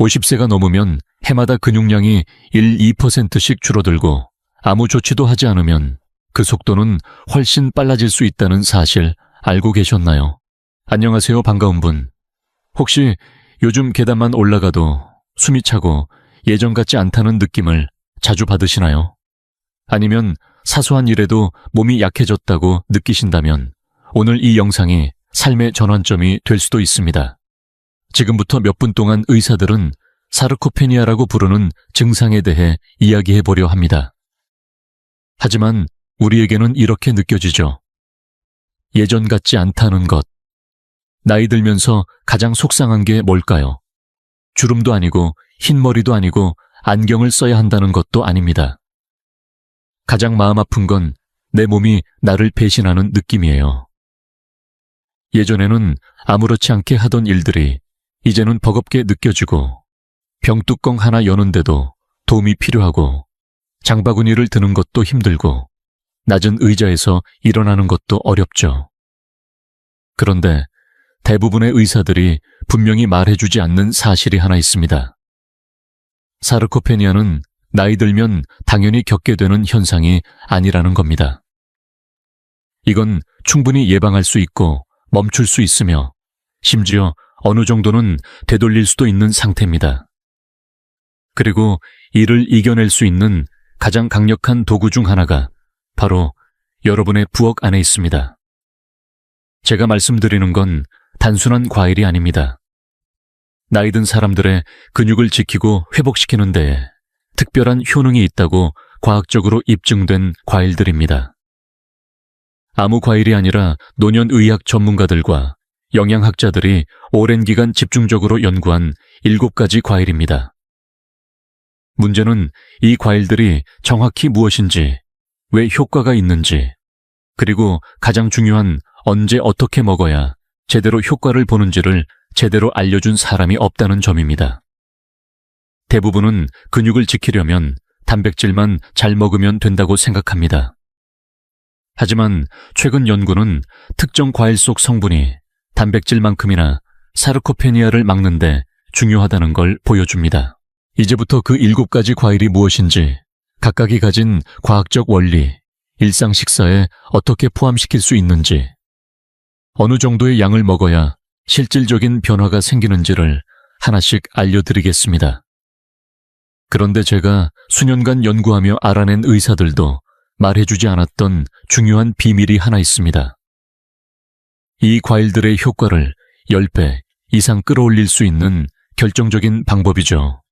50세가 넘으면 해마다 근육량이 1~2%씩 줄어들고 아무 조치도 하지 않으면 그 속도는 훨씬 빨라질 수 있다는 사실 알고 계셨나요? 안녕하세요, 반가운 분. 혹시 요즘 계단만 올라가도 숨이 차고 예전 같지 않다는 느낌을 자주 받으시나요? 아니면 사소한 일에도 몸이 약해졌다고 느끼신다면 오늘 이 영상이 삶의 전환점이 될 수도 있습니다. 지금부터 몇 분 동안 의사들은 사르코페니아라고 부르는 증상에 대해 이야기해 보려 합니다. 하지만 우리에게는 이렇게 느껴지죠. 예전 같지 않다는 것. 나이 들면서 가장 속상한 게 뭘까요? 주름도 아니고 흰머리도 아니고 안경을 써야 한다는 것도 아닙니다. 가장 마음 아픈 건 내 몸이 나를 배신하는 느낌이에요. 예전에는 아무렇지 않게 하던 일들이 이제는 버겁게 느껴지고 병뚜껑 하나 여는데도 도움이 필요하고 장바구니를 드는 것도 힘들고 낮은 의자에서 일어나는 것도 어렵죠. 그런데 대부분의 의사들이 분명히 말해주지 않는 사실이 하나 있습니다. 사르코페니아는 나이 들면 당연히 겪게 되는 현상이 아니라는 겁니다. 이건 충분히 예방할 수 있고 멈출 수 있으며 심지어 어느 정도는 되돌릴 수도 있는 상태입니다. 그리고 이를 이겨낼 수 있는 가장 강력한 도구 중 하나가 바로 여러분의 부엌 안에 있습니다. 제가 말씀드리는 건 단순한 과일이 아닙니다. 나이 든 사람들의 근육을 지키고 회복시키는 데에 특별한 효능이 있다고 과학적으로 입증된 과일들입니다. 아무 과일이 아니라 노년의학 전문가들과 영양학자들이 오랜 기간 집중적으로 연구한 7가지 과일입니다. 문제는 이 과일들이 정확히 무엇인지, 왜 효과가 있는지, 그리고 가장 중요한 언제 어떻게 먹어야 제대로 효과를 보는지를 제대로 알려준 사람이 없다는 점입니다. 대부분은 근육을 지키려면 단백질만 잘 먹으면 된다고 생각합니다. 하지만 최근 연구는 특정 과일 속 성분이 단백질만큼이나 사르코페니아를 막는 데 중요하다는 걸 보여줍니다. 이제부터 그 7가지 과일이 무엇인지, 각각이 가진 과학적 원리, 일상 식사에 어떻게 포함시킬 수 있는지, 어느 정도의 양을 먹어야 실질적인 변화가 생기는지를 하나씩 알려드리겠습니다. 그런데 제가 수년간 연구하며 알아낸 의사들도 말해주지 않았던 중요한 비밀이 하나 있습니다. 이 과일들의 효과를 10배 이상 끌어올릴 수 있는 결정적인 방법이죠.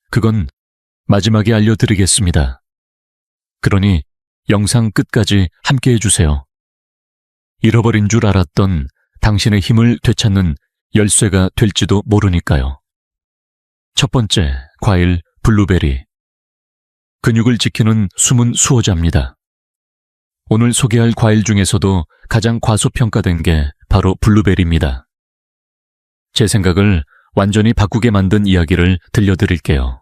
그건 마지막에 알려드리겠습니다. 그러니 영상 끝까지 함께 해주세요. 잃어버린 줄 알았던 당신의 힘을 되찾는 열쇠가 될지도 모르니까요. 첫 번째, 과일 블루베리. 근육을 지키는 숨은 수호자입니다. 오늘 소개할 과일 중에서도 가장 과소평가된 게 바로 블루베리입니다. 제 생각을 완전히 바꾸게 만든 이야기를 들려드릴게요.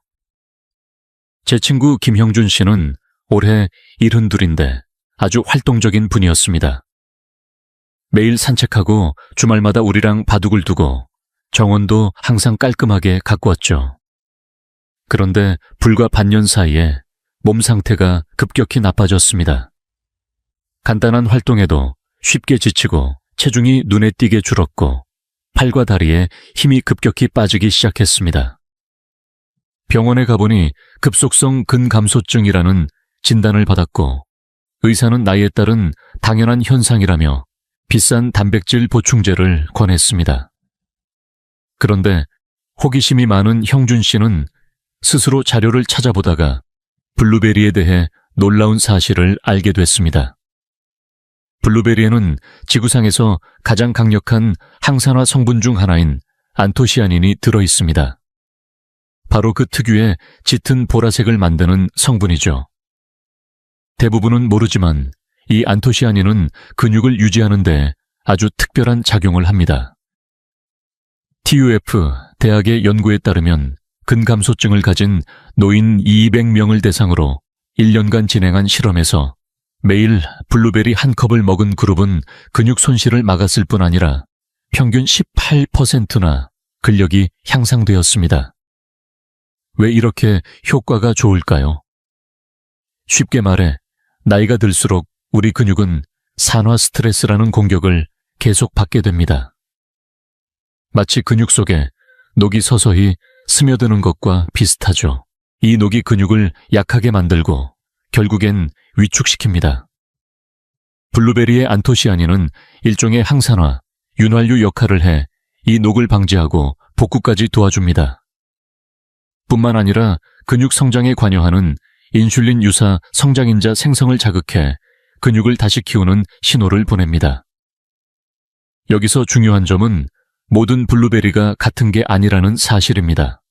제 친구 김형준 씨는 올해 72인데 아주 활동적인 분이었습니다. 매일 산책하고 주말마다 우리랑 바둑을 두고 정원도 항상 깔끔하게 가꾸었죠. 그런데 불과 반년 사이에 몸 상태가 급격히 나빠졌습니다. 간단한 활동에도 쉽게 지치고 체중이 눈에 띄게 줄었고 팔과 다리에 힘이 급격히 빠지기 시작했습니다. 병원에 가보니 급속성 근감소증이라는 진단을 받았고 의사는 나이에 따른 당연한 현상이라며 비싼 단백질 보충제를 권했습니다. 그런데 호기심이 많은 형준 씨는 스스로 자료를 찾아보다가 블루베리에 대해 놀라운 사실을 알게 됐습니다. 블루베리에는 지구상에서 가장 강력한 항산화 성분 중 하나인 안토시아닌이 들어있습니다. 바로 그 특유의 짙은 보라색을 만드는 성분이죠. 대부분은 모르지만 이 안토시아닌은 근육을 유지하는 데 아주 특별한 작용을 합니다. TUF 대학의 연구에 따르면 근감소증을 가진 노인 200명을 대상으로 1년간 진행한 실험에서 매일 블루베리 한 컵을 먹은 그룹은 근육 손실을 막았을 뿐 아니라 평균 18%나 근력이 향상되었습니다. 왜 이렇게 효과가 좋을까요? 쉽게 말해, 나이가 들수록 우리 근육은 산화 스트레스라는 공격을 계속 받게 됩니다. 마치 근육 속에 녹이 서서히 스며드는 것과 비슷하죠. 이 녹이 근육을 약하게 만들고 결국엔 위축시킵니다. 블루베리의 안토시아닌은 일종의 항산화, 윤활유 역할을 해 이 녹을 방지하고 복구까지 도와줍니다. 뿐만 아니라 근육 성장에 관여하는 인슐린 유사 성장인자 생성을 자극해 근육을 다시 키우는 신호를 보냅니다. 여기서 중요한 점은 모든 블루베리가 같은 게 아니라는 사실입니다.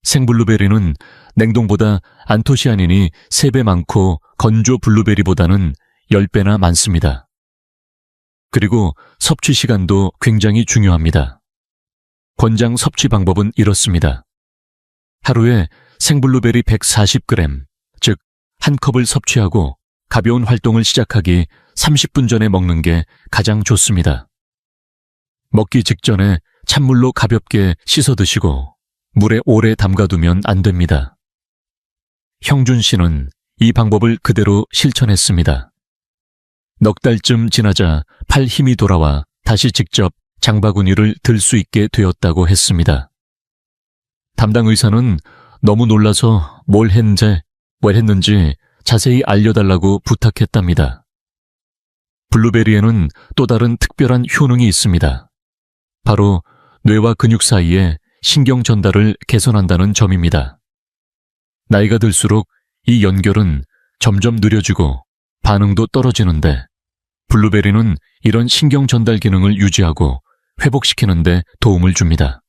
생블루베리는 냉동보다 안토시아닌이 3배 많고 건조 블루베리보다는 10배나 많습니다. 그리고 섭취 시간도 굉장히 중요합니다. 권장 섭취 방법은 이렇습니다. 하루에 생블루베리 140g, 즉 한 컵을 섭취하고 가벼운 활동을 시작하기 30분 전에 먹는 게 가장 좋습니다. 먹기 직전에 찬물로 가볍게 씻어 드시고 물에 오래 담가두면 안 됩니다. 형준 씨는 이 방법을 그대로 실천했습니다. 넉 달쯤 지나자 팔 힘이 돌아와 다시 직접 장바구니를 들 수 있게 되었다고 했습니다. 담당 의사는 너무 놀라서 뭘 했는지 자세히 알려달라고 부탁했답니다. 블루베리에는 또 다른 특별한 효능이 있습니다. 바로 뇌와 근육 사이의 신경 전달을 개선한다는 점입니다. 나이가 들수록 이 연결은 점점 느려지고 반응도 떨어지는데 블루베리는 이런 신경 전달 기능을 유지하고 회복시키는 데 도움을 줍니다.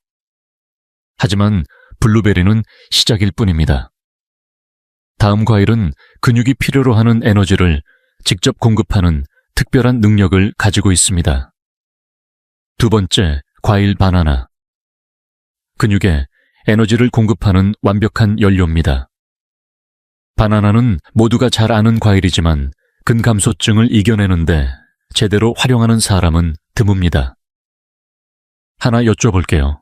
하지만 블루베리는 시작일 뿐입니다. 다음 과일은 근육이 필요로 하는 에너지를 직접 공급하는 특별한 능력을 가지고 있습니다. 두 번째, 과일 바나나. 근육에 에너지를 공급하는 완벽한 연료입니다. 바나나는 모두가 잘 아는 과일이지만 근감소증을 이겨내는데 제대로 활용하는 사람은 드뭅니다. 하나 여쭤볼게요.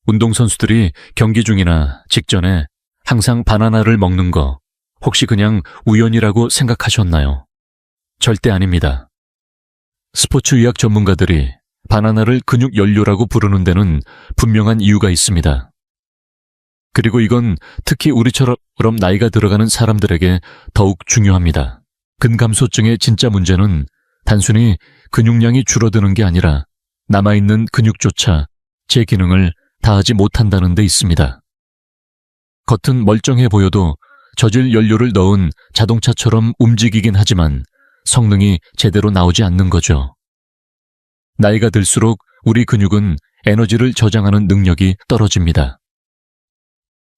운동선수들이 경기 중이나 직전에 항상 바나나를 먹는 거 혹시 그냥 우연이라고 생각하셨나요? 절대 아닙니다. 스포츠의학 전문가들이 바나나를 근육 연료라고 부르는 데는 분명한 이유가 있습니다. 그리고 이건 특히 우리처럼 나이가 들어가는 사람들에게 더욱 중요합니다. 근감소증의 진짜 문제는 단순히 근육량이 줄어드는 게 아니라 남아있는 근육조차 제 기능을 다하지 못한다는 데 있습니다. 겉은 멀쩡해 보여도 저질 연료를 넣은 자동차처럼 움직이긴 하지만 성능이 제대로 나오지 않는 거죠. 나이가 들수록 우리 근육은 에너지를 저장하는 능력이 떨어집니다.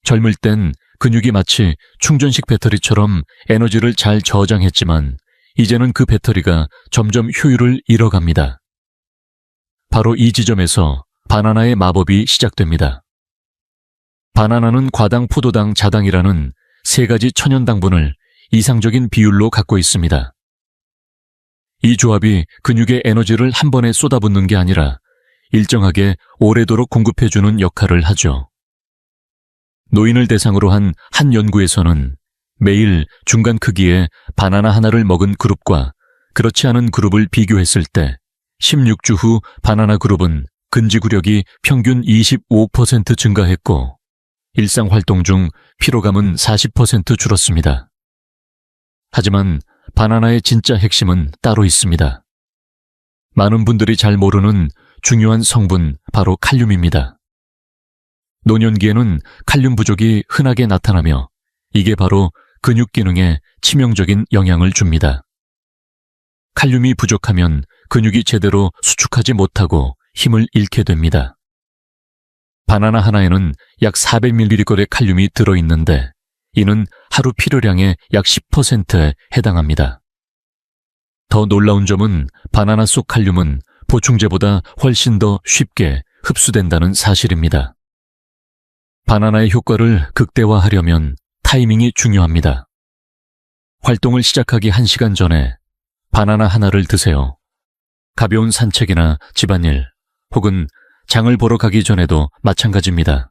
젊을 땐 근육이 마치 충전식 배터리처럼 에너지를 잘 저장했지만 이제는 그 배터리가 점점 효율을 잃어갑니다. 바로 이 지점에서 바나나의 마법이 시작됩니다. 바나나는 과당, 포도당, 자당이라는 3가지 천연 당분을 이상적인 비율로 갖고 있습니다. 이 조합이 근육의 에너지를 한 번에 쏟아붓는 게 아니라 일정하게 오래도록 공급해주는 역할을 하죠. 노인을 대상으로 한 연구에서는 매일 중간 크기의 바나나 하나를 먹은 그룹과 그렇지 않은 그룹을 비교했을 때 16주 후 바나나 그룹은 근지구력이 평균 25% 증가했고 일상활동 중 피로감은 40% 줄었습니다. 하지만 바나나의 진짜 핵심은 따로 있습니다. 많은 분들이 잘 모르는 중요한 성분, 바로 칼륨입니다. 노년기에는 칼륨 부족이 흔하게 나타나며 이게 바로 근육 기능에 치명적인 영향을 줍니다. 칼륨이 부족하면 근육이 제대로 수축하지 못하고 힘을 잃게 됩니다. 바나나 하나에는 약 400mg의 칼륨이 들어있는데 이는 하루 필요량의 약 10%에 해당합니다. 더 놀라운 점은 바나나 속 칼륨은 보충제보다 훨씬 더 쉽게 흡수된다는 사실입니다. 바나나의 효과를 극대화하려면 타이밍이 중요합니다. 활동을 시작하기 1시간 전에 바나나 하나를 드세요. 가벼운 산책이나 집안일 혹은 장을 보러 가기 전에도 마찬가지입니다.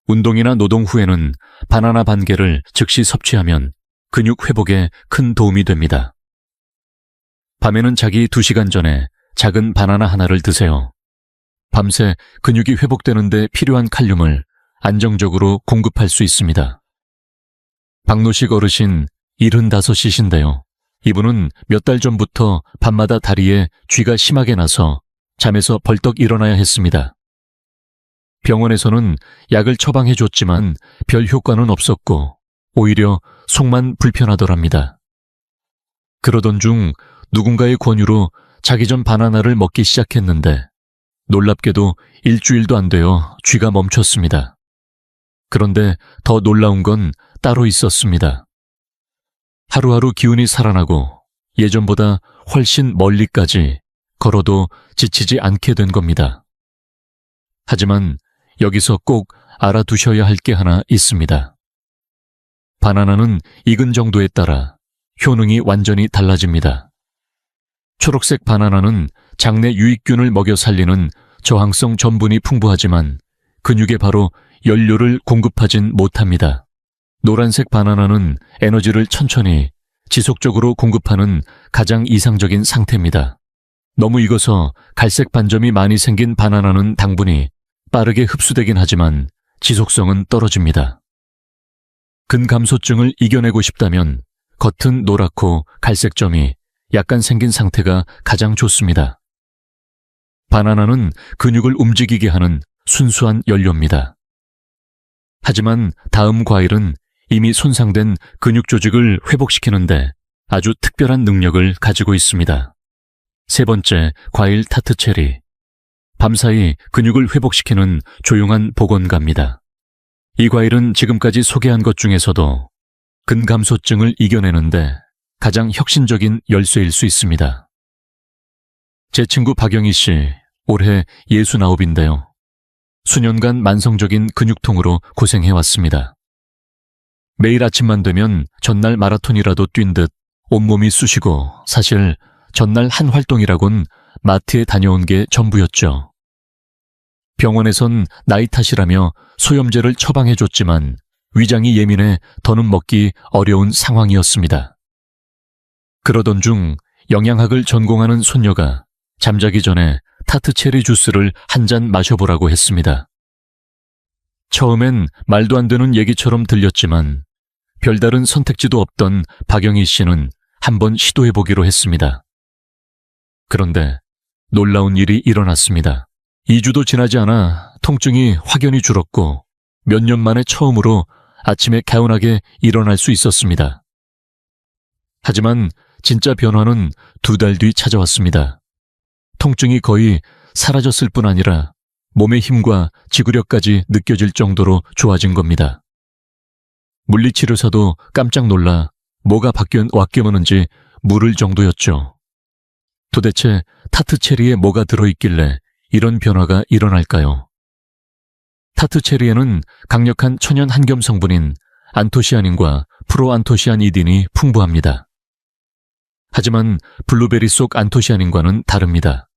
운동이나 노동 후에는 바나나 반 개를 즉시 섭취하면 근육 회복에 큰 도움이 됩니다. 밤에는 자기 2시간 전에 작은 바나나 하나를 드세요. 밤새 근육이 회복되는 데 필요한 칼륨을 안정적으로 공급할 수 있습니다. 박노식 어르신 75이신데요. 이분은 몇 달 전부터 밤마다 다리에 쥐가 심하게 나서 잠에서 벌떡 일어나야 했습니다. 병원에서는 약을 처방해줬지만 별 효과는 없었고 오히려 속만 불편하더랍니다. 그러던 중 누군가의 권유로 자기 전 바나나를 먹기 시작했는데 놀랍게도 일주일도 안 되어 쥐가 멈췄습니다. 그런데 더 놀라운 건 따로 있었습니다. 하루하루 기운이 살아나고 예전보다 훨씬 멀리까지 걸어도 지치지 않게 된 겁니다. 하지만 여기서 꼭 알아두셔야 할 게 하나 있습니다. 바나나는 익은 정도에 따라 효능이 완전히 달라집니다. 초록색 바나나는 장내 유익균을 먹여 살리는 저항성 전분이 풍부하지만 근육에 바로 연료를 공급하진 못합니다. 노란색 바나나는 에너지를 천천히 지속적으로 공급하는 가장 이상적인 상태입니다. 너무 익어서 갈색 반점이 많이 생긴 바나나는 당분이 빠르게 흡수되긴 하지만 지속성은 떨어집니다. 근감소증을 이겨내고 싶다면 겉은 노랗고 갈색 점이 약간 생긴 상태가 가장 좋습니다. 바나나는 근육을 움직이게 하는 순수한 연료입니다. 하지만 다음 과일은 이미 손상된 근육 조직을 회복시키는데 아주 특별한 능력을 가지고 있습니다. 세 번째, 과일 타트체리. 밤사이 근육을 회복시키는 조용한 복원가입니다. 이 과일은 지금까지 소개한 것 중에서도 근감소증을 이겨내는데 가장 혁신적인 열쇠일 수 있습니다. 제 친구 박영희 씨, 올해 69인데요. 수년간 만성적인 근육통으로 고생해왔습니다. 매일 아침만 되면 전날 마라톤이라도 뛴 듯 온몸이 쑤시고 사실 전날 한 활동이라곤 마트에 다녀온 게 전부였죠. 병원에선 나이 탓이라며 소염제를 처방해줬지만 위장이 예민해 더는 먹기 어려운 상황이었습니다. 그러던 중 영양학을 전공하는 손녀가 잠자기 전에 타트체리 주스를 한 잔 마셔보라고 했습니다. 처음엔 말도 안 되는 얘기처럼 들렸지만 별다른 선택지도 없던 박영희 씨는 한번 시도해보기로 했습니다. 그런데 놀라운 일이 일어났습니다. 2주도 지나지 않아 통증이 확연히 줄었고 몇 년 만에 처음으로 아침에 개운하게 일어날 수 있었습니다. 하지만 진짜 변화는 2달 뒤 찾아왔습니다. 통증이 거의 사라졌을 뿐 아니라 몸의 힘과 지구력까지 느껴질 정도로 좋아진 겁니다. 물리치료사도 깜짝 놀라 뭐가 바뀌었는지 물을 정도였죠. 도대체 타트체리에 뭐가 들어있길래 이런 변화가 일어날까요? 타트체리에는 강력한 천연 한겸 성분인 안토시아닌과 프로안토시아니딘이 풍부합니다. 하지만 블루베리 속 안토시아닌과는 다릅니다.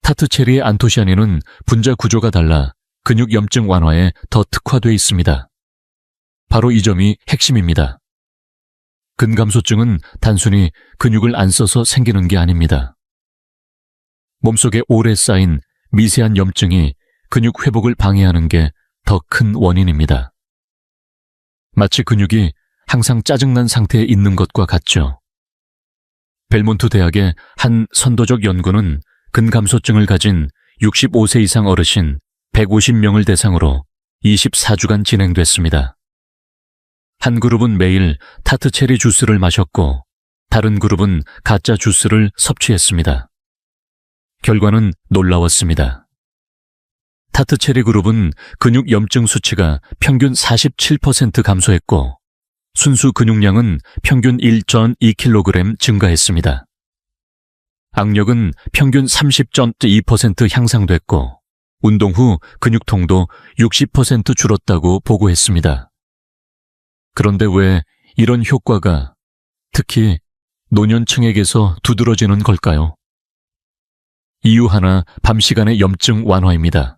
타트체리의 안토시아닌은 분자 구조가 달라 근육 염증 완화에 더 특화되어 있습니다. 바로 이 점이 핵심입니다. 근감소증은 단순히 근육을 안 써서 생기는 게 아닙니다. 몸속에 오래 쌓인 미세한 염증이 근육 회복을 방해하는 게 더 큰 원인입니다. 마치 근육이 항상 짜증난 상태에 있는 것과 같죠. 벨몬트 대학의 한 선도적 연구는 근감소증을 가진 65세 이상 어르신 150명을 대상으로 24주간 진행됐습니다. 한 그룹은 매일 타트체리 주스를 마셨고 다른 그룹은 가짜 주스를 섭취했습니다. 결과는 놀라웠습니다. 타트체리 그룹은 근육 염증 수치가 평균 47% 감소했고 순수 근육량은 평균 1.2kg 증가했습니다. 악력은 평균 30.2% 향상됐고 운동 후 근육통도 60% 줄었다고 보고했습니다. 그런데 왜 이런 효과가 특히 노년층에게서 두드러지는 걸까요? 이유 하나, 밤 시간의 염증 완화입니다.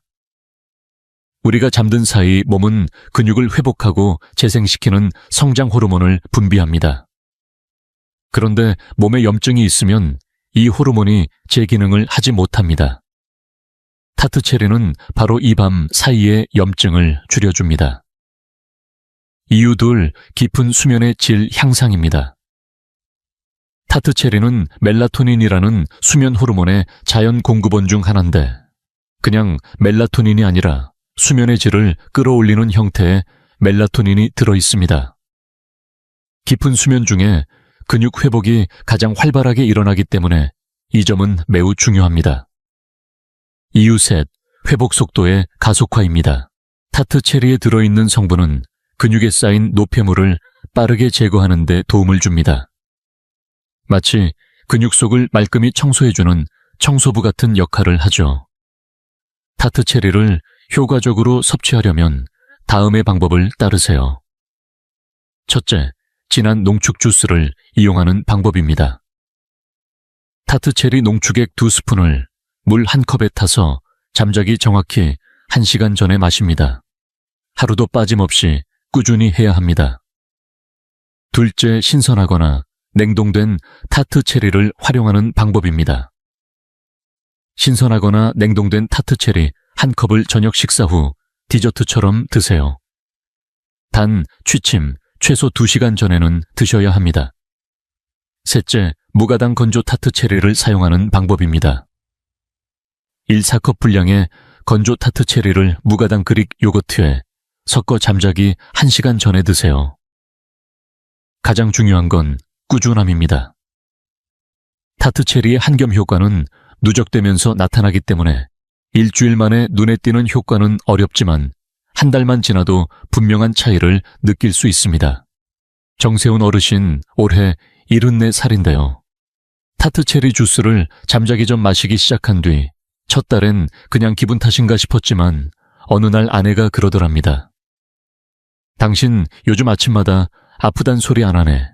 우리가 잠든 사이 몸은 근육을 회복하고 재생시키는 성장 호르몬을 분비합니다. 그런데 몸에 염증이 있으면 이 호르몬이 제 기능을 하지 못합니다. 타트체리는 바로 이 밤 사이에 염증을 줄여줍니다. 이유 둘, 깊은 수면의 질 향상입니다. 타트체리는 멜라토닌이라는 수면 호르몬의 자연 공급원 중 하나인데 그냥 멜라토닌이 아니라 수면의 질을 끌어올리는 형태의 멜라토닌이 들어있습니다. 깊은 수면 중에 근육 회복이 가장 활발하게 일어나기 때문에 이 점은 매우 중요합니다. 이유 셋, 회복 속도의 가속화입니다. 타트체리에 들어있는 성분은 근육에 쌓인 노폐물을 빠르게 제거하는 데 도움을 줍니다. 마치 근육 속을 말끔히 청소해주는 청소부 같은 역할을 하죠. 타트체리를 효과적으로 섭취하려면 다음의 방법을 따르세요. 첫째, 진한 농축 주스를 이용하는 방법입니다. 타트체리 농축액 2스푼을 물 1컵에 타서 잠자기 정확히 1시간 전에 마십니다. 하루도 빠짐없이 꾸준히 해야 합니다. 둘째, 신선하거나 냉동된 타트체리를 활용하는 방법입니다. 신선하거나 냉동된 타트체리 1컵을 저녁 식사 후 디저트처럼 드세요. 단, 취침, 최소 2시간 전에는 드셔야 합니다. 셋째, 무가당 건조 타트체리를 사용하는 방법입니다. 1-4컵 분량의 건조 타트체리를 무가당 그릭 요거트에 섞어 잠자기 1시간 전에 드세요. 가장 중요한 건 꾸준함입니다. 타트체리의 한겸 효과는 누적되면서 나타나기 때문에 일주일 만에 눈에 띄는 효과는 어렵지만 한 달만 지나도 분명한 차이를 느낄 수 있습니다. 정세훈 어르신 올해 74살인데요. 타트체리 주스를 잠자기 전 마시기 시작한 뒤 첫 달엔 그냥 기분 탓인가 싶었지만 어느 날 아내가 그러더랍니다. 당신 요즘 아침마다 아프단 소리 안 하네.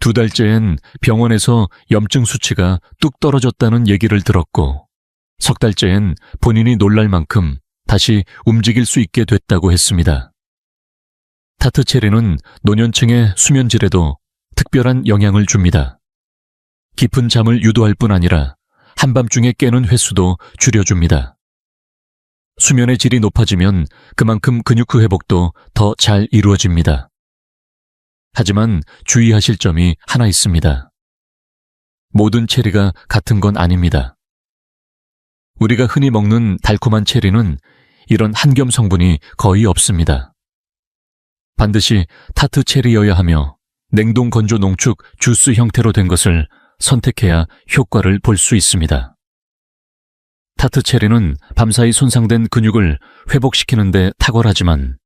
2달째엔 병원에서 염증 수치가 뚝 떨어졌다는 얘기를 들었고 3달째엔 본인이 놀랄 만큼 다시 움직일 수 있게 됐다고 했습니다. 타트체리는 노년층의 수면질에도 특별한 영향을 줍니다. 깊은 잠을 유도할 뿐 아니라 한밤중에 깨는 횟수도 줄여줍니다. 수면의 질이 높아지면 그만큼 근육 회복도 더 잘 이루어집니다. 하지만 주의하실 점이 하나 있습니다. 모든 체리가 같은 건 아닙니다. 우리가 흔히 먹는 달콤한 체리는 이런 한겸 성분이 거의 없습니다. 반드시 타트체리여야 하며 냉동 건조 농축 주스 형태로 된 것을 선택해야 효과를 볼 수 있습니다. 타트체리는 밤사이 손상된 근육을 회복시키는 데 탁월하지만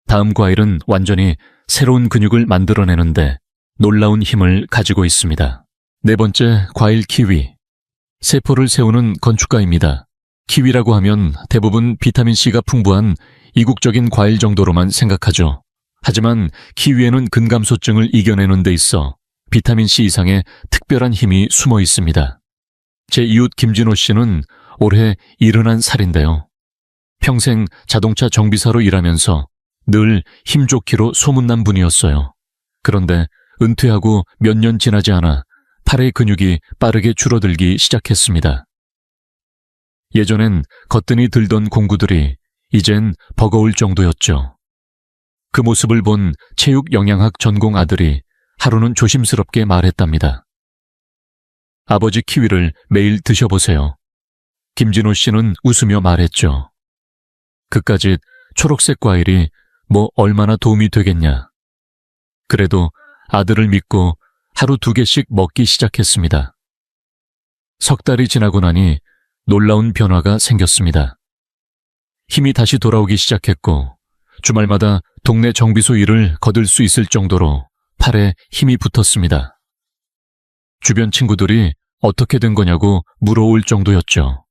다음 과일은 완전히 새로운 근육을 만들어내는데 놀라운 힘을 가지고 있습니다. 네 번째, 과일 키위. 세포를 세우는 건축가입니다. 키위라고 하면 대부분 비타민C가 풍부한 이국적인 과일 정도로만 생각하죠. 하지만 키위에는 근감소증을 이겨내는 데 있어 비타민C 이상의 특별한 힘이 숨어 있습니다. 제 이웃 김진호 씨는 올해 71살인데요. 평생 자동차 정비사로 일하면서 늘 힘좋기로 소문난 분이었어요. 그런데 은퇴하고 몇 년 지나지 않아 팔의 근육이 빠르게 줄어들기 시작했습니다. 예전엔 거뜬히 들던 공구들이 이젠 버거울 정도였죠. 그 모습을 본 체육영양학 전공 아들이 하루는 조심스럽게 말했답니다. 아버지 키위를 매일 드셔보세요. 김진호 씨는 웃으며 말했죠. 그까짓 초록색 과일이 뭐 얼마나 도움이 되겠냐. 그래도 아들을 믿고 하루 2개씩 먹기 시작했습니다. 3달이 지나고 나니 놀라운 변화가 생겼습니다. 힘이 다시 돌아오기 시작했고 주말마다 동네 정비소 일을 거둘 수 있을 정도로 팔에 힘이 붙었습니다. 주변 친구들이 어떻게 된 거냐고 물어올 정도였죠.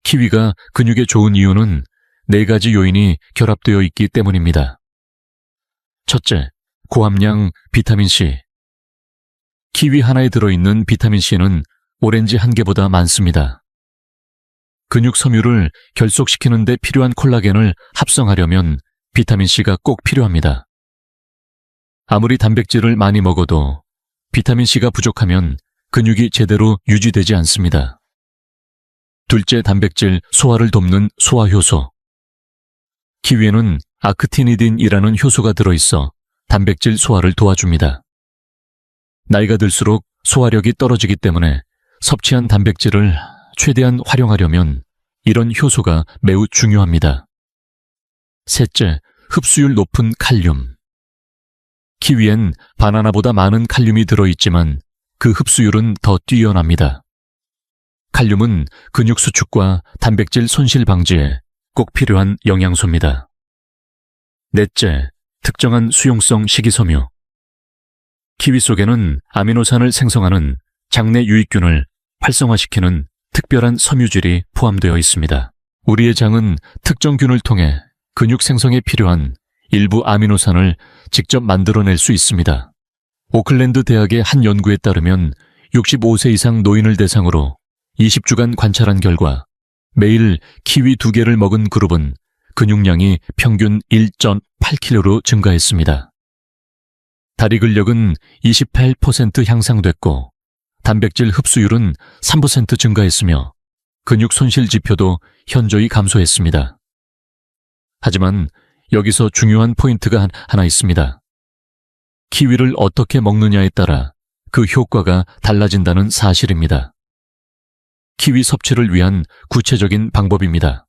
키위가 근육에 좋은 이유는 4가지 요인이 결합되어 있기 때문입니다. 첫째, 고함량 비타민C. 키위 하나에 들어있는 비타민C는 오렌지 1개보다 많습니다. 근육 섬유를 결속시키는 데 필요한 콜라겐을 합성하려면 비타민C가 꼭 필요합니다. 아무리 단백질을 많이 먹어도 비타민C가 부족하면 근육이 제대로 유지되지 않습니다. 둘째, 단백질 소화를 돕는 소화효소. 키위에는 아크티니딘이라는 효소가 들어있어 단백질 소화를 도와줍니다. 나이가 들수록 소화력이 떨어지기 때문에 섭취한 단백질을 최대한 활용하려면 이런 효소가 매우 중요합니다. 셋째, 흡수율 높은 칼륨. 키위엔 바나나보다 많은 칼륨이 들어있지만 그 흡수율은 더 뛰어납니다. 칼륨은 근육 수축과 단백질 손실 방지에 꼭 필요한 영양소입니다. 넷째, 특정한 수용성 식이섬유. 키위 속에는 아미노산을 생성하는 장내 유익균을 활성화시키는 특별한 섬유질이 포함되어 있습니다. 우리의 장은 특정 균을 통해 근육 생성에 필요한 일부 아미노산을 직접 만들어낼 수 있습니다. 오클랜드 대학의 한 연구에 따르면 65세 이상 노인을 대상으로 20주간 관찰한 결과 매일 키위 2개를 먹은 그룹은 근육량이 평균 1.8kg로 증가했습니다. 다리 근력은 28% 향상됐고 단백질 흡수율은 3% 증가했으며 근육 손실 지표도 현저히 감소했습니다. 하지만 여기서 중요한 포인트가 하나 있습니다. 키위를 어떻게 먹느냐에 따라 그 효과가 달라진다는 사실입니다. 키위 섭취를 위한 구체적인 방법입니다.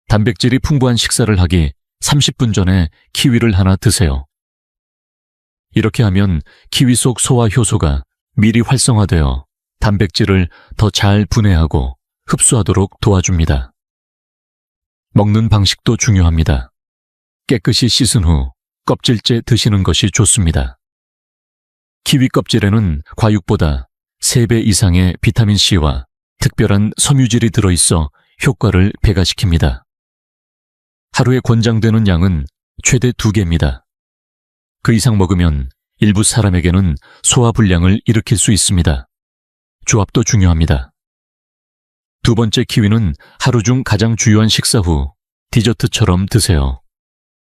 단백질이 풍부한 식사를 하기 30분 전에 키위를 하나 드세요. 이렇게 하면 키위 속 소화 효소가 미리 활성화되어 단백질을 더 잘 분해하고 흡수하도록 도와줍니다. 먹는 방식도 중요합니다. 깨끗이 씻은 후 껍질째 드시는 것이 좋습니다. 키위 껍질에는 과육보다 3배 이상의 비타민C와 특별한 섬유질이 들어있어 효과를 배가시킵니다. 하루에 권장되는 양은 최대 2개입니다. 그 이상 먹으면 일부 사람에게는 소화불량을 일으킬 수 있습니다. 조합도 중요합니다. 두 번째, 키위는 하루 중 가장 주요한 식사 후 디저트처럼 드세요.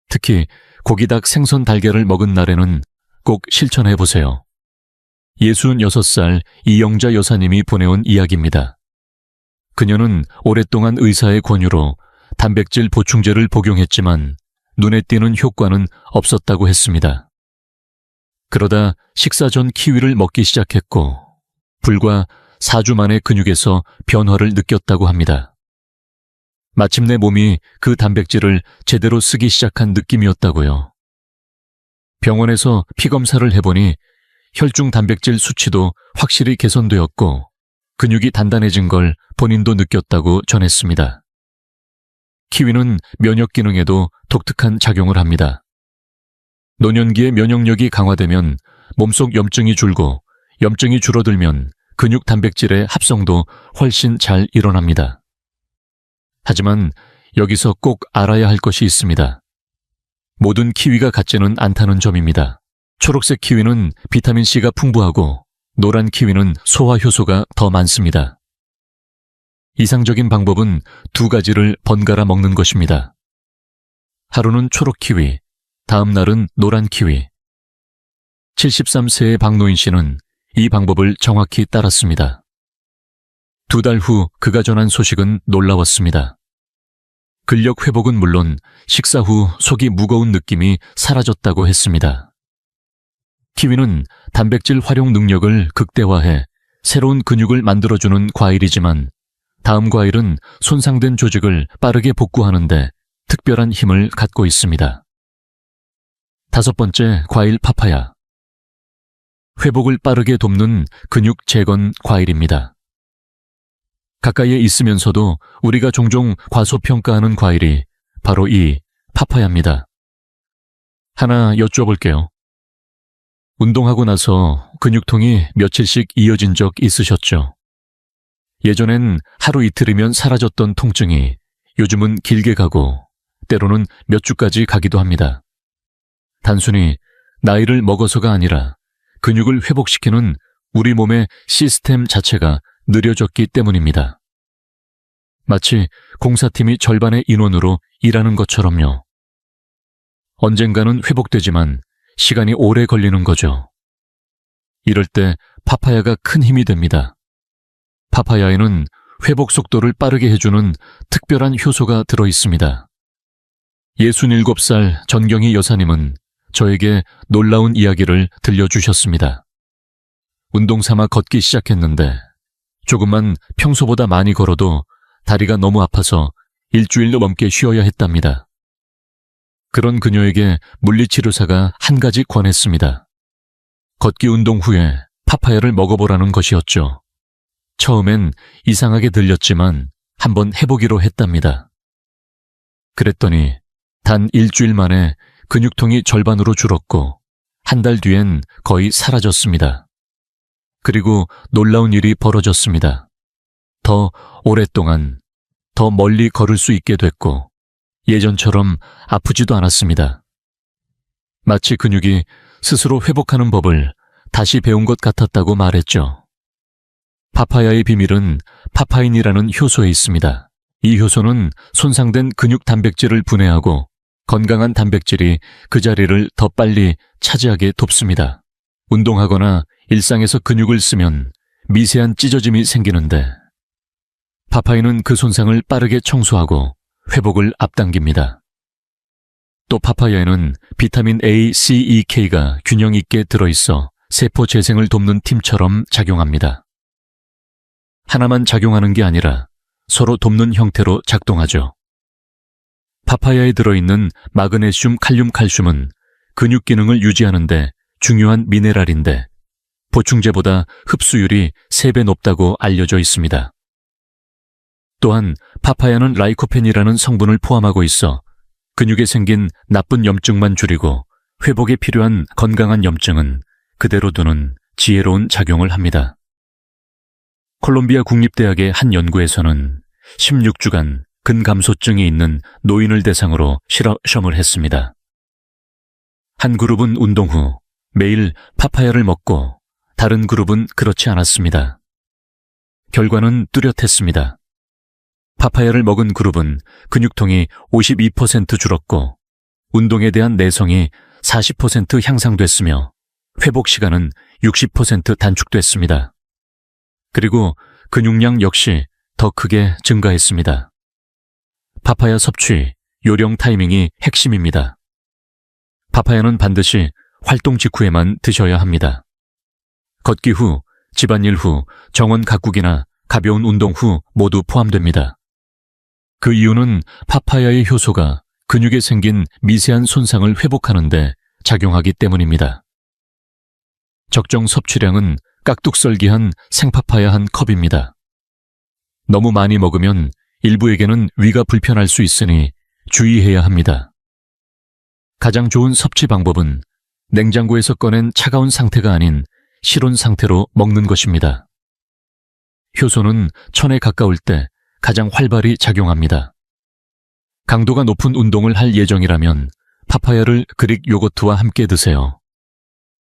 특히 고기, 닭, 생선, 달걀을 먹은 날에는 꼭 실천해보세요. 66살 이영자 여사님이 보내온 이야기입니다. 그녀는 오랫동안 의사의 권유로 단백질 보충제를 복용했지만 눈에 띄는 효과는 없었다고 했습니다. 그러다 식사 전 키위를 먹기 시작했고 불과 4주 만에 근육에서 변화를 느꼈다고 합니다. 마침내 몸이 그 단백질을 제대로 쓰기 시작한 느낌이었다고요. 병원에서 피검사를 해보니 혈중 단백질 수치도 확실히 개선되었고 근육이 단단해진 걸 본인도 느꼈다고 전했습니다. 키위는 면역 기능에도 독특한 작용을 합니다. 노년기에 면역력이 강화되면 몸속 염증이 줄고 염증이 줄어들면 근육 단백질의 합성도 훨씬 잘 일어납니다. 하지만 여기서 꼭 알아야 할 것이 있습니다. 모든 키위가 같지는 않다는 점입니다. 초록색 키위는 비타민C가 풍부하고 노란 키위는 소화 효소가 더 많습니다. 이상적인 방법은 2가지를 번갈아 먹는 것입니다. 하루는 초록 키위, 다음 날은 노란 키위. 73세의 박노인 씨는 이 방법을 정확히 따랐습니다. 2달 후 그가 전한 소식은 놀라웠습니다. 근력 회복은 물론 식사 후 속이 무거운 느낌이 사라졌다고 했습니다. 키위는 단백질 활용 능력을 극대화해 새로운 근육을 만들어주는 과일이지만 다음 과일은 손상된 조직을 빠르게 복구하는데 특별한 힘을 갖고 있습니다. 5번째, 과일 파파야. 회복을 빠르게 돕는 근육 재건 과일입니다. 가까이에 있으면서도 우리가 종종 과소평가하는 과일이 바로 이 파파야입니다. 하나 여쭤볼게요. 운동하고 나서 근육통이 며칠씩 이어진 적 있으셨죠? 예전엔 하루 이틀이면 사라졌던 통증이 요즘은 길게 가고 때로는 몇 주까지 가기도 합니다. 단순히 나이를 먹어서가 아니라 근육을 회복시키는 우리 몸의 시스템 자체가 느려졌기 때문입니다. 마치 공사팀이 절반의 인원으로 일하는 것처럼요. 언젠가는 회복되지만 시간이 오래 걸리는 거죠. 이럴 때 파파야가 큰 힘이 됩니다. 파파야에는 회복 속도를 빠르게 해주는 특별한 효소가 들어 있습니다. 67살 전경희 여사님은 저에게 놀라운 이야기를 들려주셨습니다. 운동 삼아 걷기 시작했는데 조금만 평소보다 많이 걸어도 다리가 너무 아파서 일주일도 넘게 쉬어야 했답니다. 그런 그녀에게 물리치료사가 한 가지 권했습니다. 걷기 운동 후에 파파야를 먹어보라는 것이었죠. 처음엔 이상하게 들렸지만 한번 해보기로 했답니다. 그랬더니 단 일주일 만에 근육통이 절반으로 줄었고 한 달 뒤엔 거의 사라졌습니다. 그리고 놀라운 일이 벌어졌습니다. 더 오랫동안, 더 멀리 걸을 수 있게 됐고 예전처럼 아프지도 않았습니다. 마치 근육이 스스로 회복하는 법을 다시 배운 것 같았다고 말했죠. 파파야의 비밀은 파파인이라는 효소에 있습니다. 이 효소는 손상된 근육 단백질을 분해하고 건강한 단백질이 그 자리를 더 빨리 차지하게 돕습니다. 운동하거나 일상에서 근육을 쓰면 미세한 찢어짐이 생기는데 파파인은 그 손상을 빠르게 청소하고 회복을 앞당깁니다. 또 파파야에는 비타민 A, C, E, K가 균형 있게 들어있어 세포 재생을 돕는 팀처럼 작용합니다. 하나만 작용하는 게 아니라 서로 돕는 형태로 작동하죠. 파파야에 들어있는 마그네슘, 칼륨, 칼슘은 근육 기능을 유지하는 데 중요한 미네랄인데 보충제보다 흡수율이 3배 높다고 알려져 있습니다. 또한 파파야는 라이코펜이라는 성분을 포함하고 있어 근육에 생긴 나쁜 염증만 줄이고 회복에 필요한 건강한 염증은 그대로 두는 지혜로운 작용을 합니다. 콜롬비아 국립대학의 한 연구에서는 16주간 근감소증이 있는 노인을 대상으로 실험을 했습니다. 한 그룹은 운동 후 매일 파파야를 먹고 다른 그룹은 그렇지 않았습니다. 결과는 뚜렷했습니다. 파파야를 먹은 그룹은 근육통이 52% 줄었고 운동에 대한 내성이 40% 향상됐으며 회복 시간은 60% 단축됐습니다. 그리고 근육량 역시 더 크게 증가했습니다. 파파야 섭취, 요령 타이밍이 핵심입니다. 파파야는 반드시 활동 직후에만 드셔야 합니다. 걷기 후, 집안일 후, 정원 가꾸기나 가벼운 운동 후 모두 포함됩니다. 그 이유는 파파야의 효소가 근육에 생긴 미세한 손상을 회복하는 데 작용하기 때문입니다. 적정 섭취량은 깍둑썰기한 생파파야 한 컵입니다. 너무 많이 먹으면 일부에게는 위가 불편할 수 있으니 주의해야 합니다. 가장 좋은 섭취 방법은 냉장고에서 꺼낸 차가운 상태가 아닌 실온 상태로 먹는 것입니다. 효소는 천에 가까울 때 가장 활발히 작용합니다. 강도가 높은 운동을 할 예정이라면 파파야를 그릭 요거트와 함께 드세요.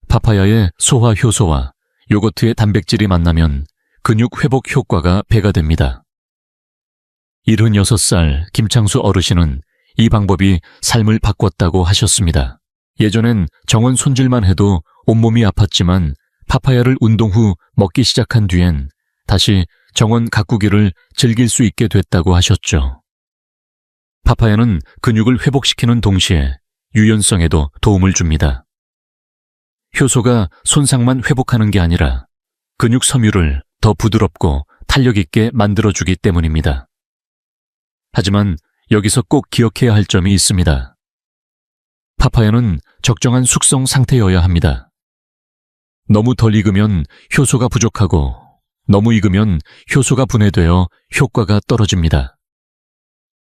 파파야의 소화 효소와 요거트의 단백질이 만나면 근육 회복 효과가 배가 됩니다. 76살 김창수 어르신은 이 방법이 삶을 바꿨다고 하셨습니다. 예전엔 정원 손질만 해도 온몸이 아팠지만 파파야를 운동 후 먹기 시작한 뒤엔 다시 정원 가꾸기를 즐길 수 있게 됐다고 하셨죠. 파파야는 근육을 회복시키는 동시에 유연성에도 도움을 줍니다. 효소가 손상만 회복하는 게 아니라 근육 섬유를 더 부드럽고 탄력 있게 만들어주기 때문입니다. 하지만 여기서 꼭 기억해야 할 점이 있습니다. 파파야는 적정한 숙성 상태여야 합니다. 너무 덜 익으면 효소가 부족하고 너무 익으면 효소가 분해되어 효과가 떨어집니다.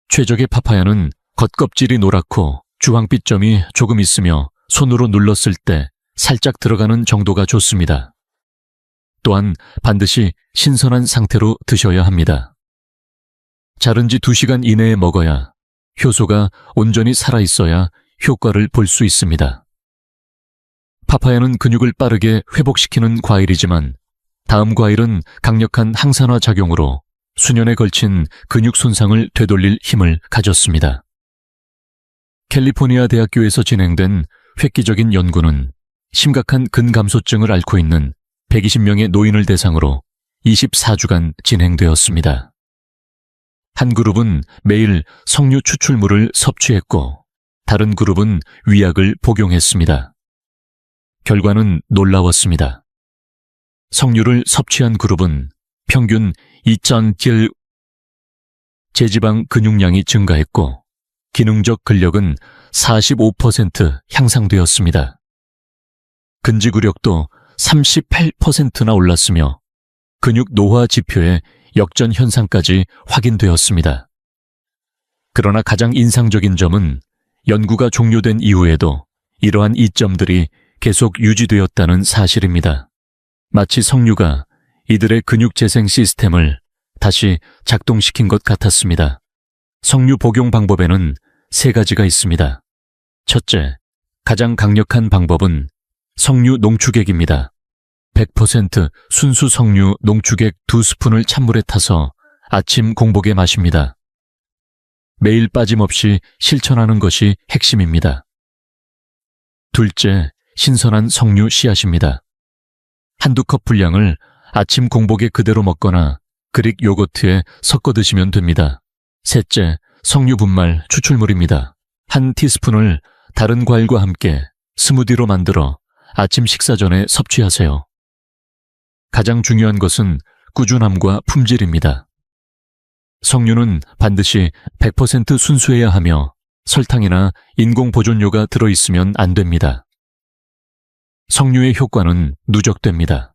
최적의 파파야는 겉껍질이 노랗고 주황빛 점이 조금 있으며 손으로 눌렀을 때 살짝 들어가는 정도가 좋습니다. 또한 반드시 신선한 상태로 드셔야 합니다. 자른 지 2시간 이내에 먹어야 효소가 온전히 살아있어야 효과를 볼 수 있습니다. 파파야는 근육을 빠르게 회복시키는 과일이지만 다음 과일은 강력한 항산화 작용으로 수년에 걸친 근육 손상을 되돌릴 힘을 가졌습니다. 캘리포니아 대학교에서 진행된 획기적인 연구는 심각한 근감소증을 앓고 있는 120명의 노인을 대상으로 24주간 진행되었습니다. 한 그룹은 매일 석류 추출물을 섭취했고 다른 그룹은 위약을 복용했습니다. 결과는 놀라웠습니다. 석류를 섭취한 그룹은 평균 2.7 제지방 근육량이 증가했고 기능적 근력은 45% 향상되었습니다. 근지구력도 38%나 올랐으며 근육 노화 지표의 역전 현상까지 확인되었습니다. 그러나 가장 인상적인 점은 연구가 종료된 이후에도 이러한 이점들이 계속 유지되었다는 사실입니다. 마치 석류가 이들의 근육 재생 시스템을 다시 작동시킨 것 같았습니다. 석류 복용 방법에는 3가지가 있습니다. 첫째, 가장 강력한 방법은 석류 농축액입니다. 100% 순수 석류 농축액 2스푼을 찬물에 타서 아침 공복에 마십니다. 매일 빠짐없이 실천하는 것이 핵심입니다. 둘째, 신선한 석류 씨앗입니다. 한두 컵 분량을 아침 공복에 그대로 먹거나 그릭 요거트에 섞어 드시면 됩니다. 셋째, 석류 분말 추출물입니다. 한 티스푼을 다른 과일과 함께 스무디로 만들어 아침 식사 전에 섭취하세요. 가장 중요한 것은 꾸준함과 품질입니다. 석류는 반드시 100% 순수해야 하며 설탕이나 인공 보존료가 들어있으면 안 됩니다. 석류의 효과는 누적됩니다.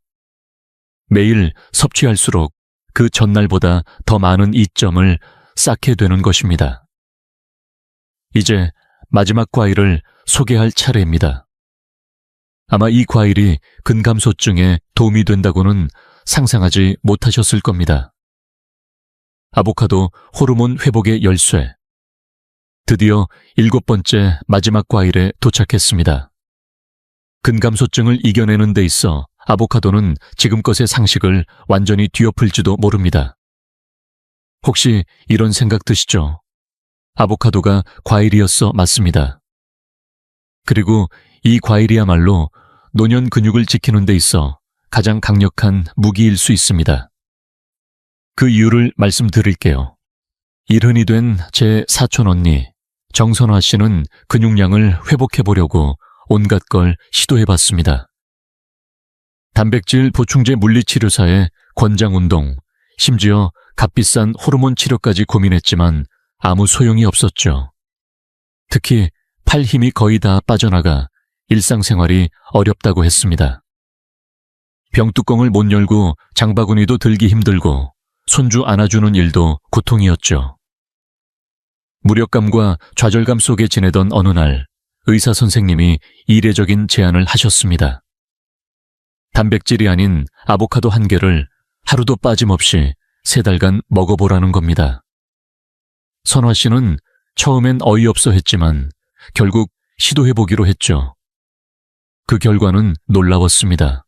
매일 섭취할수록 그 전날보다 더 많은 이점을 쌓게 되는 것입니다. 이제 마지막 과일을 소개할 차례입니다. 아마 이 과일이 근감소증에 도움이 된다고는 상상하지 못하셨을 겁니다. 아보카도 호르몬 회복의 열쇠. 드디어 7번째 마지막 과일에 도착했습니다. 근감소증을 이겨내는 데 있어 아보카도는 지금껏의 상식을 완전히 뒤엎을지도 모릅니다. 혹시 이런 생각 드시죠? 아보카도가 과일이었어 맞습니다. 그리고 이 과일이야말로 노년 근육을 지키는 데 있어 가장 강력한 무기일 수 있습니다. 그 이유를 말씀드릴게요. 일흔이 된 제 사촌 언니 정선화 씨는 근육량을 회복해보려고 온갖 걸 시도해봤습니다. 단백질 보충제 물리치료사의 권장운동, 심지어 값비싼 호르몬 치료까지 고민했지만 아무 소용이 없었죠. 특히 팔 힘이 거의 다 빠져나가 일상생활이 어렵다고 했습니다. 병뚜껑을 못 열고 장바구니도 들기 힘들고 손주 안아주는 일도 고통이었죠. 무력감과 좌절감 속에 지내던 어느 날 의사 선생님이 이례적인 제안을 하셨습니다. 단백질이 아닌 아보카도 1개를 하루도 빠짐없이 3달간 먹어보라는 겁니다. 선화 씨는 처음엔 어이없어 했지만 결국 시도해보기로 했죠. 그 결과는 놀라웠습니다.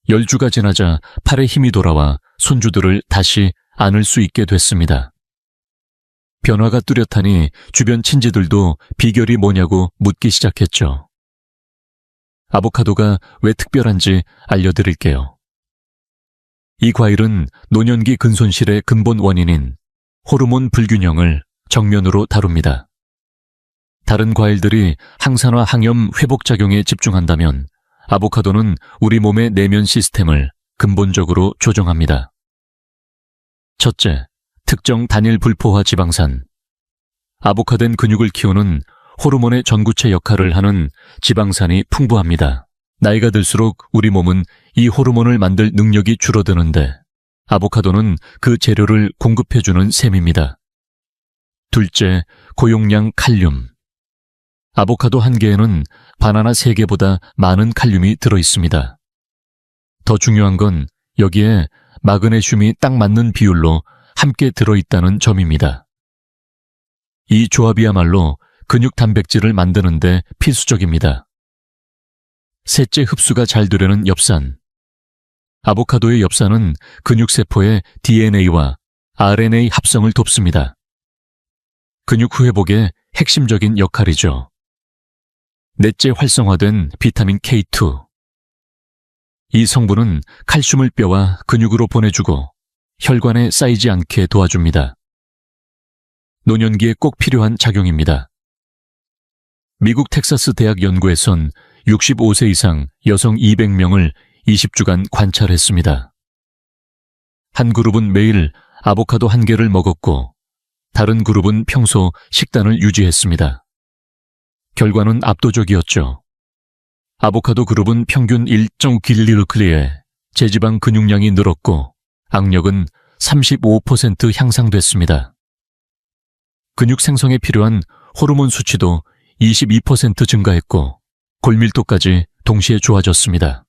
10주가 지나자 팔에 힘이 돌아와 손주들을 다시 안을 수 있게 됐습니다. 변화가 뚜렷하니 주변 친지들도 비결이 뭐냐고 묻기 시작했죠. 아보카도가 왜 특별한지 알려드릴게요. 이 과일은 노년기 근손실의 근본 원인인 호르몬 불균형을 정면으로 다룹니다. 다른 과일들이 항산화 항염 회복작용에 집중한다면 아보카도는 우리 몸의 내면 시스템을 근본적으로 조정합니다. 첫째, 특정 단일 불포화 지방산. 아보카도는 근육을 키우는 호르몬의 전구체 역할을 하는 지방산이 풍부합니다. 나이가 들수록 우리 몸은 이 호르몬을 만들 능력이 줄어드는데 아보카도는 그 재료를 공급해주는 셈입니다. 둘째, 고용량 칼륨. 아보카도 1개에는 바나나 3개보다 많은 칼륨이 들어있습니다. 더 중요한 건 여기에 마그네슘이 딱 맞는 비율로 함께 들어있다는 점입니다. 이 조합이야말로 근육 단백질을 만드는 데 필수적입니다. 셋째, 흡수가 잘 되려는 엽산. 아보카도의 엽산은 근육세포의 DNA와 RNA 합성을 돕습니다. 근육 회복의 핵심적인 역할이죠. 넷째 활성화된 비타민 K2. 이 성분은 칼슘을 뼈와 근육으로 보내주고 혈관에 쌓이지 않게 도와줍니다. 노년기에 꼭 필요한 작용입니다. 미국 텍사스 대학 연구에선 65세 이상 여성 200명을 20주간 관찰했습니다. 한 그룹은 매일 아보카도 1개를 먹었고 다른 그룹은 평소 식단을 유지했습니다. 결과는 압도적이었죠. 아보카도 그룹은 평균 1.9kcal에 제지방 근육량이 늘었고 악력은 35% 향상됐습니다. 근육 생성에 필요한 호르몬 수치도 22% 증가했고 골밀도까지 동시에 좋아졌습니다.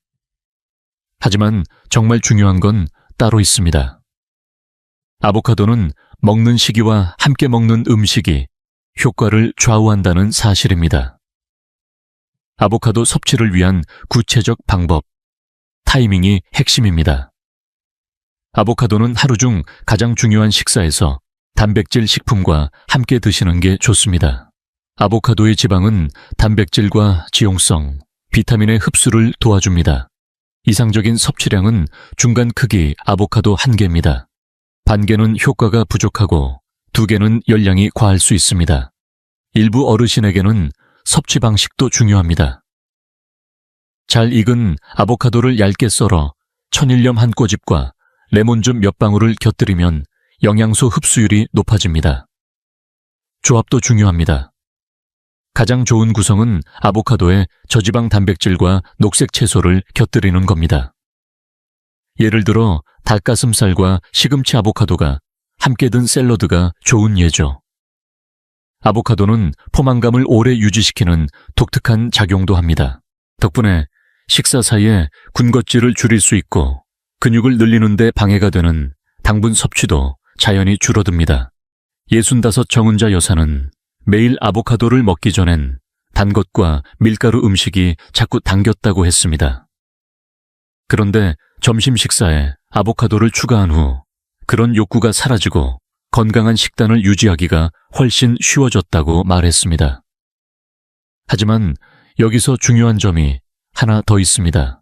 하지만 정말 중요한 건 따로 있습니다. 아보카도는 먹는 시기와 함께 먹는 음식이 효과를 좌우한다는 사실입니다. 아보카도 섭취를 위한 구체적 방법, 타이밍이 핵심입니다. 아보카도는 하루 중 가장 중요한 식사에서 단백질 식품과 함께 드시는 게 좋습니다. 아보카도의 지방은 단백질과 지용성, 비타민의 흡수를 도와줍니다. 이상적인 섭취량은 중간 크기 아보카도 1개입니다. 반 개는 효과가 부족하고 2개는 열량이 과할 수 있습니다. 일부 어르신에게는 섭취 방식도 중요합니다. 잘 익은 아보카도를 얇게 썰어 천일염 한 꼬집과 레몬즙 몇 방울을 곁들이면 영양소 흡수율이 높아집니다. 조합도 중요합니다. 가장 좋은 구성은 아보카도에 저지방 단백질과 녹색 채소를 곁들이는 겁니다. 예를 들어 닭가슴살과 시금치 아보카도가 함께 든 샐러드가 좋은 예죠. 아보카도는 포만감을 오래 유지시키는 독특한 작용도 합니다. 덕분에 식사 사이에 군것질을 줄일 수 있고 근육을 늘리는 데 방해가 되는 당분 섭취도 자연히 줄어듭니다. 65 정은자 여사는 매일 아보카도를 먹기 전엔 단 것과 밀가루 음식이 자꾸 당겼다고 했습니다. 그런데 점심 식사에 아보카도를 추가한 후 그런 욕구가 사라지고 건강한 식단을 유지하기가 훨씬 쉬워졌다고 말했습니다. 하지만 여기서 중요한 점이 하나 더 있습니다.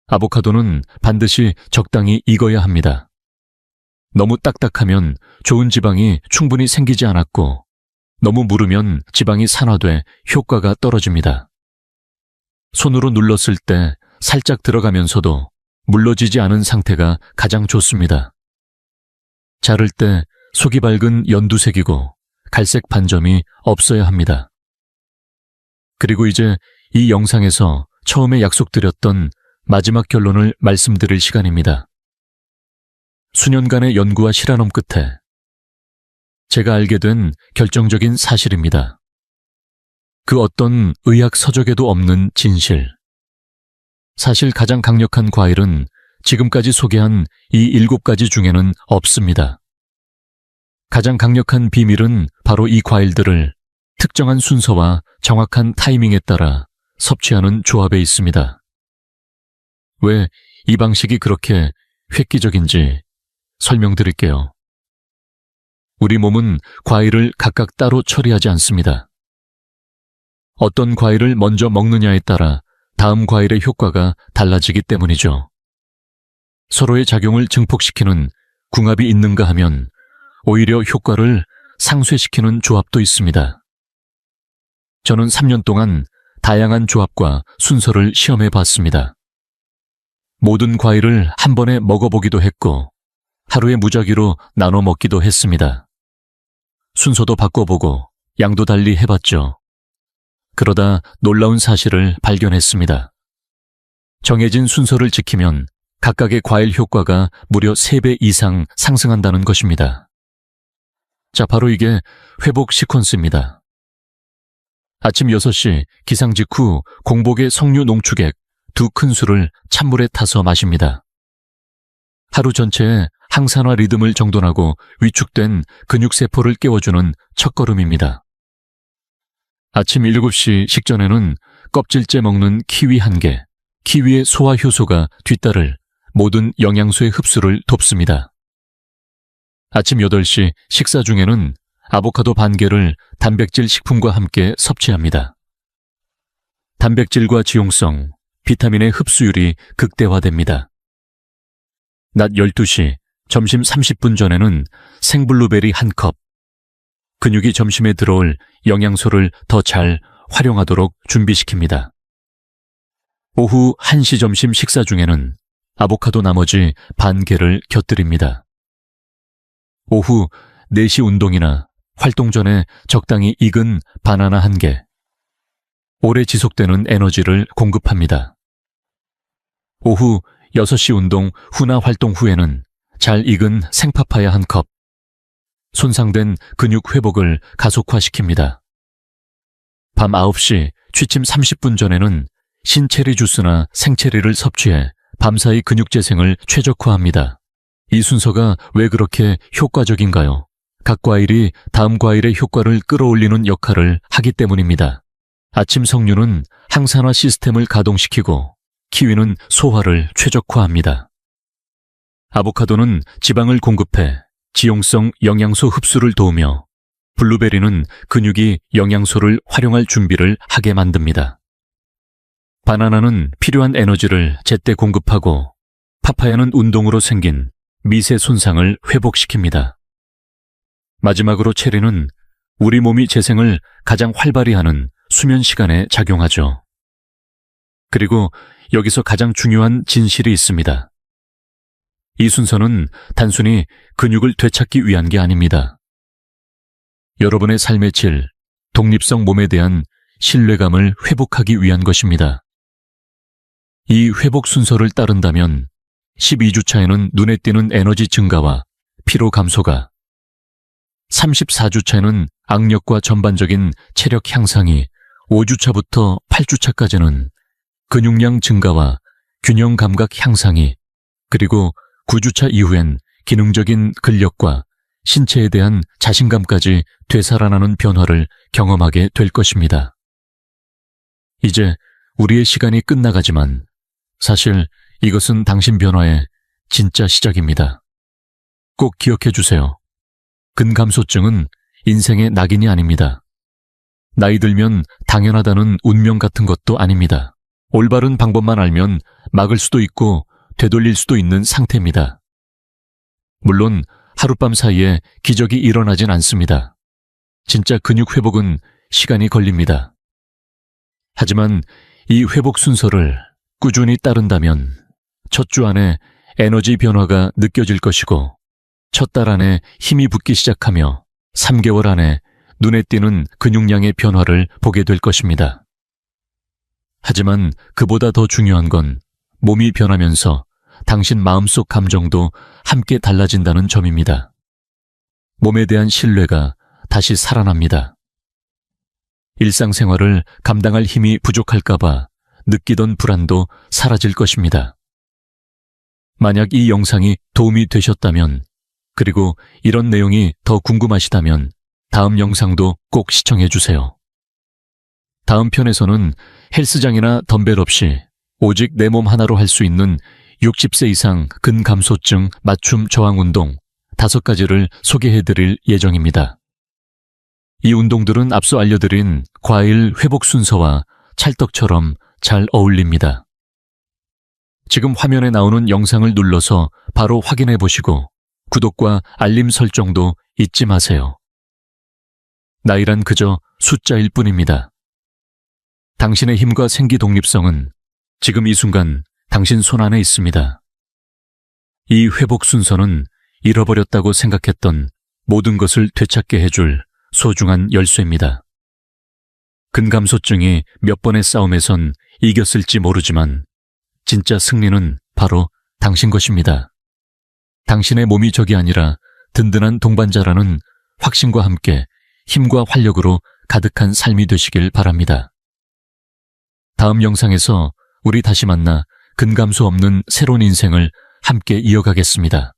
아보카도는 반드시 적당히 익어야 합니다. 너무 딱딱하면 좋은 지방이 충분히 생기지 않았고 너무 무르면 지방이 산화돼 효과가 떨어집니다. 손으로 눌렀을 때 살짝 들어가면서도 물러지지 않은 상태가 가장 좋습니다. 자를 때 속이 밝은 연두색이고 갈색 반점이 없어야 합니다. 그리고 이제 이 영상에서 처음에 약속드렸던 마지막 결론을 말씀드릴 시간입니다. 수년간의 연구와 실험험 끝에 제가 알게 된 결정적인 사실입니다. 그 어떤 의학 서적에도 없는 진실. 사실 가장 강력한 과일은 지금까지 소개한 이 7가지 중에는 없습니다. 가장 강력한 비밀은 바로 이 과일들을 특정한 순서와 정확한 타이밍에 따라 섭취하는 조합에 있습니다. 왜 이 방식이 그렇게 획기적인지 설명드릴게요. 우리 몸은 과일을 각각 따로 처리하지 않습니다. 어떤 과일을 먼저 먹느냐에 따라 다음 과일의 효과가 달라지기 때문이죠. 서로의 작용을 증폭시키는 궁합이 있는가 하면 오히려 효과를 상쇄시키는 조합도 있습니다. 저는 3년 동안 다양한 조합과 순서를 시험해 봤습니다. 모든 과일을 한 번에 먹어보기도 했고 하루에 무작위로 나눠 먹기도 했습니다. 순서도 바꿔보고 양도 달리 해봤죠. 그러다 놀라운 사실을 발견했습니다. 정해진 순서를 지키면 각각의 과일 효과가 무려 3배 이상 상승한다는 것입니다. 자, 바로 이게 회복 시퀀스입니다. 아침 6시 기상 직후 공복의 석류 농축액 2큰술을 찬물에 타서 마십니다. 하루 전체에 항산화 리듬을 정돈하고 위축된 근육세포를 깨워주는 첫걸음입니다. 아침 7시 식전에는 껍질째 먹는 키위 1개, 키위의 소화 효소가 뒤따를 모든 영양소의 흡수를 돕습니다. 아침 8시 식사 중에는 아보카도 반 개를 단백질 식품과 함께 섭취합니다. 단백질과 지용성, 비타민의 흡수율이 극대화됩니다. 낮 12시, 점심 30분 전에는 생블루베리 1컵, 근육이 점심에 들어올 영양소를 더 잘 활용하도록 준비시킵니다. 오후 1시 점심 식사 중에는 아보카도 나머지 반 개를 곁들입니다. 오후 4시 운동이나 활동 전에 적당히 익은 바나나 1개, 오래 지속되는 에너지를 공급합니다. 오후 6시 운동 후나 활동 후에는 잘 익은 생파파야 1컵, 손상된 근육 회복을 가속화시킵니다. 밤 9시 취침 30분 전에는 신체리 주스나 생체리를 섭취해 밤사이 근육 재생을 최적화합니다. 이 순서가 왜 그렇게 효과적인가요? 각 과일이 다음 과일의 효과를 끌어올리는 역할을 하기 때문입니다. 아침 석류는 항산화 시스템을 가동시키고 키위는 소화를 최적화합니다. 아보카도는 지방을 공급해 지용성 영양소 흡수를 도우며 블루베리는 근육이 영양소를 활용할 준비를 하게 만듭니다. 바나나는 필요한 에너지를 제때 공급하고 파파야는 운동으로 생긴 미세 손상을 회복시킵니다. 마지막으로 체리는 우리 몸이 재생을 가장 활발히 하는 수면 시간에 작용하죠. 그리고 여기서 가장 중요한 진실이 있습니다. 이 순서는 단순히 근육을 되찾기 위한 게 아닙니다. 여러분의 삶의 질, 독립성 몸에 대한 신뢰감을 회복하기 위한 것입니다. 이 회복 순서를 따른다면 12주차에는 눈에 띄는 에너지 증가와 피로 감소가, 34주차에는 악력과 전반적인 체력 향상이, 5주차부터 8주차까지는 근육량 증가와 균형 감각 향상이, 그리고 9주차 이후엔 기능적인 근력과 신체에 대한 자신감까지 되살아나는 변화를 경험하게 될 것입니다. 이제 우리의 시간이 끝나가지만 사실 이것은 당신 변화의 진짜 시작입니다. 꼭 기억해 주세요. 근감소증은 인생의 낙인이 아닙니다. 나이 들면 당연하다는 운명 같은 것도 아닙니다. 올바른 방법만 알면 막을 수도 있고 되돌릴 수도 있는 상태입니다. 물론 하룻밤 사이에 기적이 일어나진 않습니다. 진짜 근육 회복은 시간이 걸립니다. 하지만 이 회복 순서를 꾸준히 따른다면 첫 주 안에 에너지 변화가 느껴질 것이고, 첫 달 안에 힘이 붙기 시작하며 3개월 안에 눈에 띄는 근육량의 변화를 보게 될 것입니다. 하지만 그보다 더 중요한 건 몸이 변하면서 당신 마음속 감정도 함께 달라진다는 점입니다. 몸에 대한 신뢰가 다시 살아납니다. 일상생활을 감당할 힘이 부족할까봐 느끼던 불안도 사라질 것입니다. 만약 이 영상이 도움이 되셨다면, 그리고 이런 내용이 더 궁금하시다면 다음 영상도 꼭 시청해주세요. 다음 편에서는 헬스장이나 덤벨 없이 오직 내 몸 하나로 할 수 있는 60세 이상 근감소증 맞춤 저항 운동 5가지를 소개해드릴 예정입니다. 이 운동들은 앞서 알려드린 과일 회복 순서와 찰떡처럼 잘 어울립니다. 지금 화면에 나오는 영상을 눌러서 바로 확인해 보시고 구독과 알림 설정도 잊지 마세요. 나이란 그저 숫자일 뿐입니다. 당신의 힘과 생기 독립성은 지금 이 순간 당신 손 안에 있습니다. 이 회복 순서는 잃어버렸다고 생각했던 모든 것을 되찾게 해줄 소중한 열쇠입니다. 근감소증이 몇 번의 싸움에선 이겼을지 모르지만 진짜 승리는 바로 당신 것입니다. 당신의 몸이 적이 아니라 든든한 동반자라는 확신과 함께 힘과 활력으로 가득한 삶이 되시길 바랍니다. 다음 영상에서 우리 다시 만나 근감소 없는 새로운 인생을 함께 이어가겠습니다.